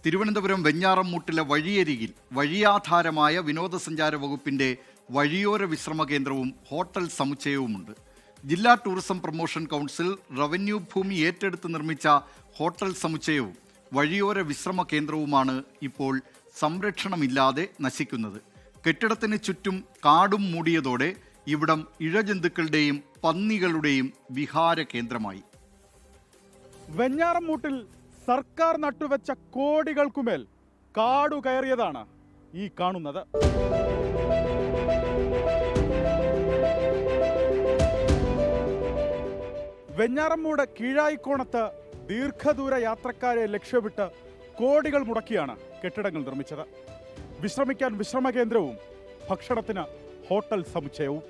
തിരുവനന്തപുരം വെഞ്ഞാറമ്മൂട്ടിലെ വഴിയരികിൽ വഴിയാധാരമായ വിനോദസഞ്ചാര വകുപ്പിന്റെ വഴിയോര വിശ്രമ കേന്ദ്രവും ഹോട്ടൽ സമുച്ചയവുമുണ്ട്. ജില്ലാ ടൂറിസം പ്രൊമോഷൻ കൗൺസിൽ റവന്യൂ ഭൂമി ഏറ്റെടുത്ത് നിർമ്മിച്ച ഹോട്ടൽ സമുച്ചയവും വഴിയോര വിശ്രമ കേന്ദ്രവുമാണ് ഇപ്പോൾ സംരക്ഷണമില്ലാതെ നശിക്കുന്നത്. കെട്ടിടത്തിന് ചുറ്റും കാടും മൂടിയതോടെ ഇവിടം ഇഴജന്തുക്കളുടെയും പന്നികളുടെയും വിഹാര കേന്ദ്രമായി. വെഞ്ഞാറമ്മൂട്ടിൽ സർക്കാർ നട്ടുവെച്ച കോടികൾക്കുമേൽ കാടു കയറിയതാണ് ഈ കാണുന്നത്. വെഞ്ഞാറമ്മൂട് കീഴായിക്കോണത്ത് ദീർഘദൂര യാത്രക്കാരെ ലക്ഷ്യമിട്ട് കോടികൾ മുടക്കിയാണ് കെട്ടിടങ്ങൾ നിർമ്മിച്ചത്. വിശ്രമിക്കാൻ വിശ്രമ കേന്ദ്രവും ഭക്ഷണത്തിന് ഹോട്ടൽ സമുച്ചയവും.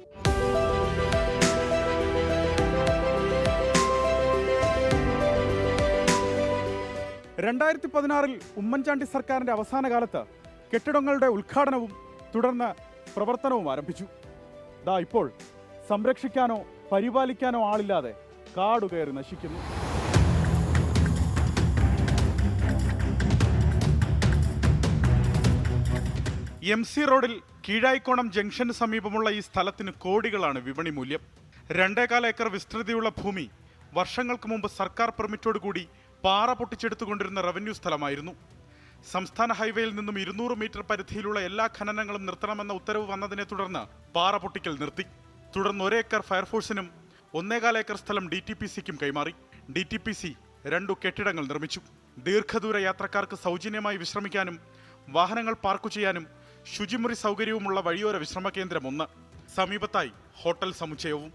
ിൽ ഉമ്മൻചാണ്ടി സർക്കാരിന്റെ അവസാന കാലത്ത് കെട്ടിടങ്ങളുടെ ഉദ്ഘാടനവും തുടർന്ന് പ്രവർത്തനവും ആരംഭിച്ചു. ഇപ്പോൾ സംരക്ഷിക്കാനോ പരിപാലിക്കാനോ ആളില്ലാതെ കാടുകയറി നശിക്കുന്നു. MC റോഡിൽ കീഴായിക്കോണം ജംഗ്ഷന് സമീപമുള്ള ഈ സ്ഥലത്തിന് കോടികളാണ് വിപണി മൂല്യം. 2.25 ഏക്കർ വിസ്തൃതിയുള്ള ഭൂമി വർഷങ്ങൾക്ക് മുമ്പ് സർക്കാർ പെർമിറ്റോടുകൂടി പാറ പൊട്ടിച്ചെടുത്തുകൊണ്ടിരുന്ന റവന്യൂ സ്ഥലമായിരുന്നു. സംസ്ഥാന ഹൈവേയിൽ നിന്നും 200 മീറ്റർ പരിധിയിലുള്ള എല്ലാ ഖനനങ്ങളും നിർത്തണമെന്ന ഉത്തരവ് വന്നതിനെ തുടർന്ന് പാറ പൊട്ടിക്കൽ നിർത്തി. തുടർന്ന് 1 ഏക്കർ ഫയർഫോഴ്സിനും 1.25 ഏക്കർ സ്ഥലം DTPCക്കും കൈമാറി. DTPC 2 കെട്ടിടങ്ങൾ നിർമ്മിച്ചു. ദീർഘദൂര യാത്രക്കാർക്ക് സൗജന്യമായി വിശ്രമിക്കാനും വാഹനങ്ങൾ പാർക്ക് ചെയ്യാനും ശുചിമുറി സൗകര്യവുമുള്ള വഴിയോര വിശ്രമ കേന്ദ്രം 1. സമീപത്തായി ഹോട്ടൽ സമുച്ചയവും.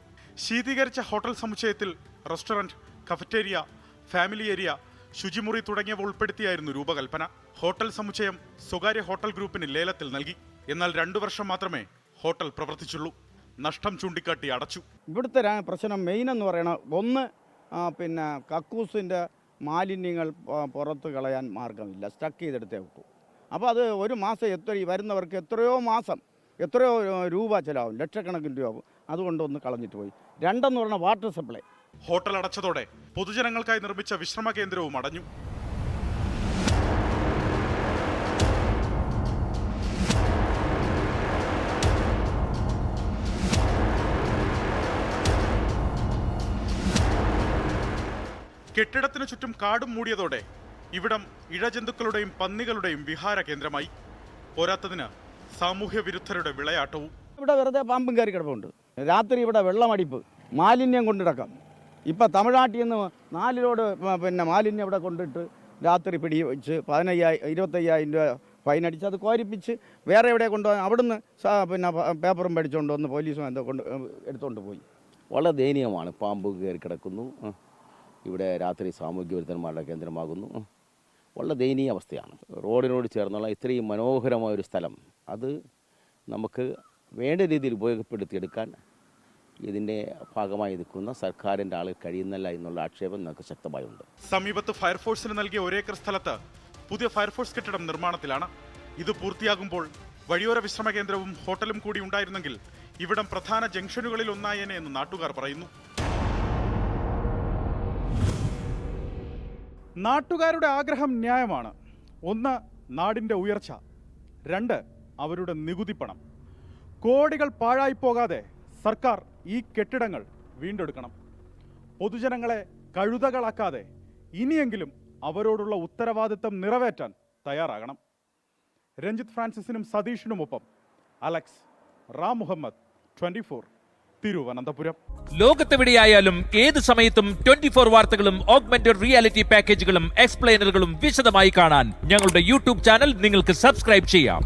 ശീതീകരിച്ച ഹോട്ടൽ സമുച്ചയത്തിൽ റെസ്റ്റോറന്റ്, കഫറ്റേരിയ, ഫാമിലി ഏരിയ, ശുചിമുറി തുടങ്ങിയവ ഉൾപ്പെടുത്തിയായിരുന്നു രൂപകൽപ്പന. ഹോട്ടൽ സമുച്ചയം സ്വകാര്യ ഹോട്ടൽ ഗ്രൂപ്പിന് ലേലത്തിൽ നൽകി. എന്നാൽ 2 വർഷം മാത്രമേ ഹോട്ടൽ പ്രവർത്തിച്ചുള്ളൂ. നഷ്ടം ചൂണ്ടിക്കാട്ടി അടച്ചു. ഇവിടുത്തെ പ്രശ്നം മെയിൻ എന്ന് പറയുന്നത് പിന്നെ കക്കൂസിൻ്റെ മാലിന്യങ്ങൾ പുറത്ത് കളയാൻ മാർഗമില്ല, സ്റ്റക്ക് ചെയ്തെടുത്തേ വെക്കൂ. അപ്പോൾ അത് ഒരു മാസം വരുന്നവർക്ക് എത്രയോ രൂപ ചിലവാകും, ലക്ഷക്കണക്കിന് രൂപ ആവും. അതുകൊണ്ടൊന്ന് കളഞ്ഞിട്ട് പോയി. 2 എന്ന് പറഞ്ഞാൽ വാട്ടർ സപ്ലൈ. ഹോട്ടൽ അടച്ചതോടെ പൊതുജനങ്ങൾക്കായി നിർമ്മിച്ച വിശ്രമ കേന്ദ്രവും അടഞ്ഞു. കെട്ടിടത്തിനു ചുറ്റും കാടും മൂടിയതോടെ ഇവിടം ഇഴജന്തുക്കളുടെയും പന്നികളുടെയും വിഹാര കേന്ദ്രമായി. പോരാത്തതിന് സാമൂഹ്യ വിരുദ്ധരുടെ വിളയാട്ടവും. ഇവിടെ വെറുതെ പാമ്പും കയറി കിടപ്പുണ്ട്. രാത്രി ഇവിടെ വെള്ളമടിപ്പ്, മാലിന്യം കൊണ്ടിടക്കാം. ഇപ്പം തമിഴ്നാട്ടിൽ നിന്ന് 4 ലോഡ് മാലിന്യം ഇവിടെ കൊണ്ടിട്ട് രാത്രി പിടിച്ച് 25,000 രൂപ ഫൈനടിച്ച് അത് കോരിപ്പിച്ച് വേറെ എവിടെ കൊണ്ടുപോകാൻ അവിടുന്ന് പേപ്പറും പഠിച്ചുകൊണ്ട് വന്ന് പോലീസും എന്തോ എടുത്തുകൊണ്ട് പോയി. വളരെ ദയനീയമാണ്. പാമ്പ് കയറി കിടക്കുന്നു. ഇവിടെ രാത്രി സാമൂഹ്യ വിരുദ്ധന്മാരുടെ കേന്ദ്രമാകുന്നു. വളരെ ദയനീയ അവസ്ഥയാണ്. റോഡിനോട് ചേർന്നുള്ള ഇത്രയും മനോഹരമായൊരു സ്ഥലം അത് നമുക്ക് വേണ്ട രീതിയിൽ ഉപയോഗപ്പെടുത്തിയെടുക്കാൻ ഇതിൻ്റെ ഭാഗമായി നിൽക്കുന്ന സർക്കാരിൻ്റെ ആൾ കഴിയുന്നില്ല എന്നുള്ള ആക്ഷേപം നമുക്ക് ശക്തമായുണ്ട്. സമീപത്ത് ഫയർഫോഴ്സിന് നൽകിയ 1 ഏക്കർ സ്ഥലത്ത് പുതിയ ഫയർഫോഴ്സ് കെട്ടിടം നിർമ്മാണത്തിലാണ്. ഇത് പൂർത്തിയാകുമ്പോൾ വഴിയോര വിശ്രമ കേന്ദ്രവും ഹോട്ടലും കൂടി ഉണ്ടായിരുന്നെങ്കിൽ ഇവിടം പ്രധാന ജംഗ്ഷനുകളിൽ ഒന്നായേനെ എന്ന് നാട്ടുകാർ പറയുന്നു. നാട്ടുകാരുടെ ആഗ്രഹം ന്യായമാണ്. 1, നാടിൻ്റെ ഉയർച്ച. 2, അവരുടെ നികുതി പണം. കോടികൾ പാഴായി പോകാതെ സർക്കാർ ഈ കെട്ടിടങ്ങൾ വീണ്ടെടുക്കണം. പൊതുജനങ്ങളെ കഴുതകളാക്കാതെ ഇനിയെങ്കിലും അവരോടുള്ള ഉത്തരവാദിത്തം നിറവേറ്റാൻ തയ്യാറാകണം. രഞ്ജിത്ത് ഫ്രാൻസിസിനും സതീഷിനുമൊപ്പം അലക്സ് റാം മുഹമ്മദ്, 24, തിരുവനന്തപുരം. ലോകത്തെവിടെയായാലും ഏത് സമയത്തും 24 വാർത്തകളും ഓഗ്മെന്റഡ് റിയാലിറ്റി പാക്കേജുകളും എക്സ്പ്ലെയിനറുകളും വിശദമായി കാണാൻ ഞങ്ങളുടെ YouTube ചാനൽ നിങ്ങൾക്ക് സബ്സ്ക്രൈബ് ചെയ്യാം.